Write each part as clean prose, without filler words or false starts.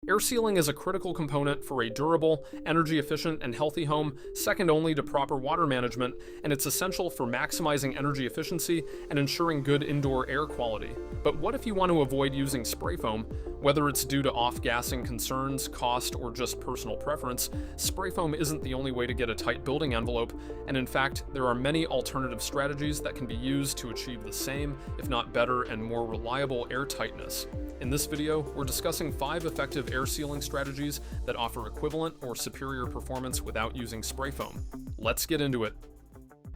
Air sealing is a critical component for a durable, energy-efficient, and healthy home, second only to proper water management, and it's essential for maximizing energy efficiency and ensuring good indoor air quality. But what if you want to avoid using spray foam? Whether it's due to off-gassing concerns, cost, or just personal preference, spray foam isn't the only way to get a tight building envelope, and in fact, there are many alternative strategies that can be used to achieve the same, if not better, and more reliable air tightness. In this video, we're discussing 5 effective air sealing strategies that offer equivalent or superior performance without using spray foam. Let's get into it.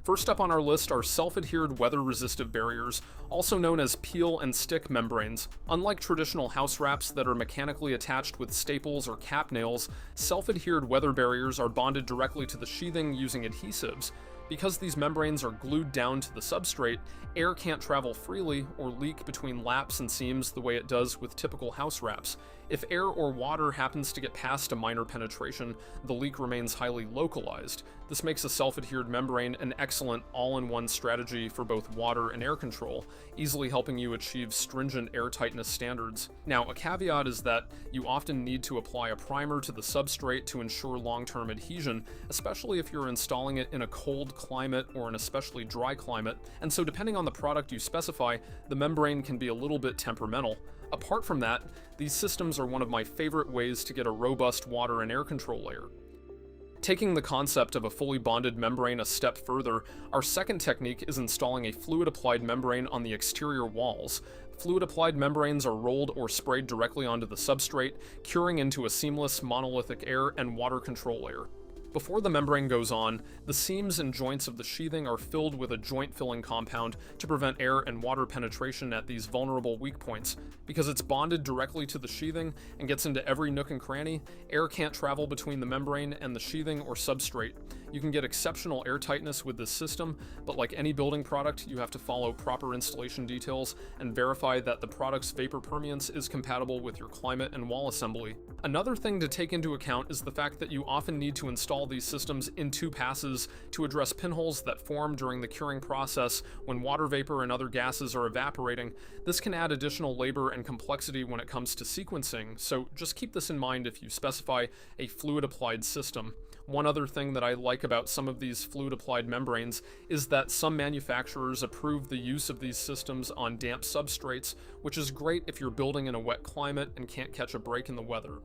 First up on our list are self-adhered weather-resistive barriers, also known as peel and stick membranes. Unlike traditional house wraps that are mechanically attached with staples or cap nails, self-adhered weather barriers are bonded directly to the sheathing using adhesives. Because these membranes are glued down to the substrate, air can't travel freely or leak between laps and seams the way it does with typical house wraps. If air or water happens to get past a minor penetration, the leak remains highly localized. This makes a self-adhered membrane an excellent all-in-one strategy for both water and air control, easily helping you achieve stringent air tightness standards. Now, a caveat is that you often need to apply a primer to the substrate to ensure long-term adhesion, especially if you're installing it in a cold climate or an especially dry climate, and so depending on the product you specify, the membrane can be a little bit temperamental. Apart from that, these systems are one of my favorite ways to get a robust water and air control layer. Taking the concept of a fully bonded membrane a step further, our second technique is installing a fluid-applied membrane on the exterior walls. Fluid-applied membranes are rolled or sprayed directly onto the substrate, curing into a seamless monolithic air and water control layer. Before the membrane goes on, the seams and joints of the sheathing are filled with a joint-filling compound to prevent air and water penetration at these vulnerable weak points. Because it's bonded directly to the sheathing and gets into every nook and cranny, air can't travel between the membrane and the sheathing or substrate. You can get exceptional air tightness with this system, but like any building product, you have to follow proper installation details and verify that the product's vapor permeance is compatible with your climate and wall assembly. Another thing to take into account is the fact that you often need to install these systems in 2 passes to address pinholes that form during the curing process when water vapor and other gases are evaporating. This can add additional labor and complexity when it comes to sequencing, so just keep this in mind if you specify a fluid-applied system. One other thing that I like about some of these fluid-applied membranes is that some manufacturers approve the use of these systems on damp substrates, which is great if you're building in a wet climate and can't catch a break in the weather.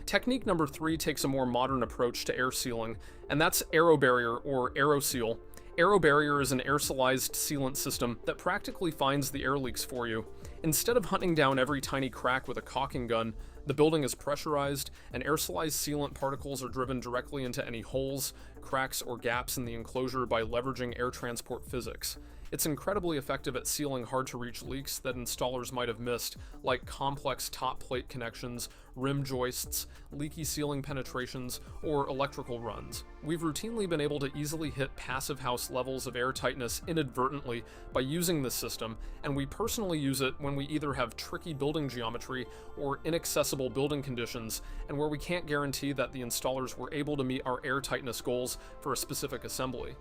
Technique number 3 takes a more modern approach to air sealing, and that's AeroBarrier or AeroSeal. AeroBarrier is an aerosolized sealant system that practically finds the air leaks for you. Instead of hunting down every tiny crack with a caulking gun, the building is pressurized, and aerosolized sealant particles are driven directly into any holes, cracks, or gaps in the enclosure by leveraging air transport physics. It's incredibly effective at sealing hard-to-reach leaks that installers might have missed, like complex top plate connections, rim joists, leaky ceiling penetrations, or electrical runs. We've routinely been able to easily hit passive house levels of air tightness inadvertently by using this system, and we personally use it when we either have tricky building geometry or inaccessible building conditions, and where we can't guarantee that the installers were able to meet our air tightness goals for a specific assembly.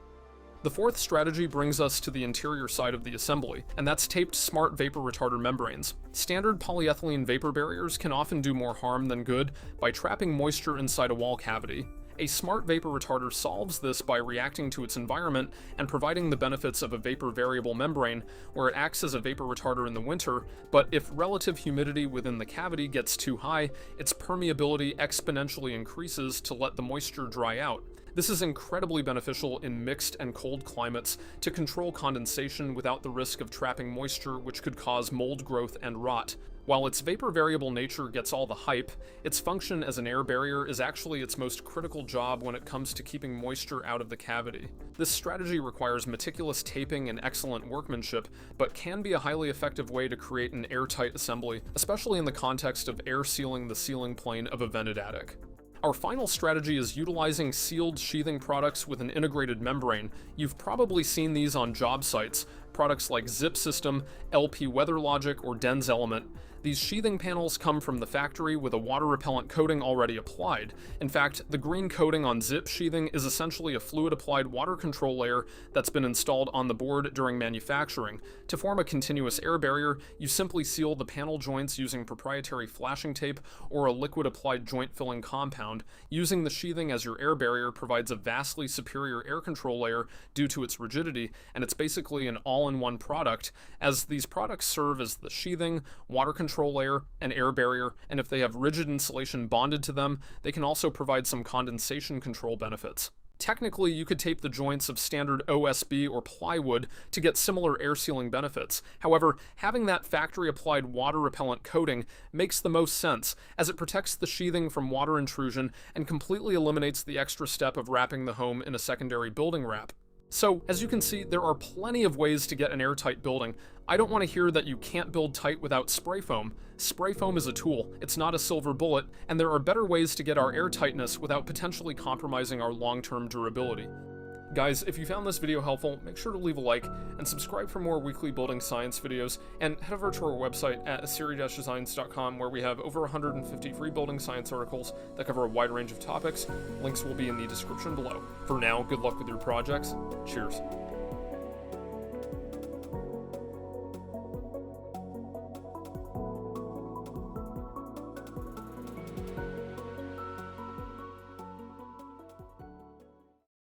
The fourth strategy brings us to the interior side of the assembly, and that's taped smart vapor retarder membranes. Standard polyethylene vapor barriers can often do more harm than good by trapping moisture inside a wall cavity. A smart vapor retarder solves this by reacting to its environment and providing the benefits of a vapor variable membrane, where it acts as a vapor retarder in the winter, but if relative humidity within the cavity gets too high, its permeability exponentially increases to let the moisture dry out. This is incredibly beneficial in mixed and cold climates to control condensation without the risk of trapping moisture, which could cause mold growth and rot. While its vapor variable nature gets all the hype, its function as an air barrier is actually its most critical job when it comes to keeping moisture out of the cavity. This strategy requires meticulous taping and excellent workmanship, but can be a highly effective way to create an airtight assembly, especially in the context of air sealing the ceiling plane of a vented attic. Our final strategy is utilizing sealed sheathing products with an integrated membrane. You've probably seen these on job sites, products like Zip System, LP WeatherLogic, or Den's Element. These sheathing panels come from the factory with a water-repellent coating already applied. In fact, the green coating on zip sheathing is essentially a fluid-applied water control layer that's been installed on the board during manufacturing. To form a continuous air barrier, you simply seal the panel joints using proprietary flashing tape or a liquid-applied joint-filling compound. Using the sheathing as your air barrier provides a vastly superior air control layer due to its rigidity, and it's basically an all-in-one product, as these products serve as the sheathing, water control layer, and air barrier, and if they have rigid insulation bonded to them, they can also provide some condensation control benefits. Technically, you could tape the joints of standard OSB or plywood to get similar air sealing benefits. However, having that factory-applied water-repellent coating makes the most sense, as it protects the sheathing from water intrusion and completely eliminates the extra step of wrapping the home in a secondary building wrap. So, as you can see, there are plenty of ways to get an airtight building. I don't want to hear that you can't build tight without spray foam. Spray foam is a tool, it's not a silver bullet, and there are better ways to get our airtightness without potentially compromising our long-term durability. Guys, if you found this video helpful, make sure to leave a like and subscribe for more weekly building science videos, and head over to our website at ASIRI-designs.com, where we have over 150 free building science articles that cover a wide range of topics. Links will be in the description below. For now, good luck with your projects. Cheers.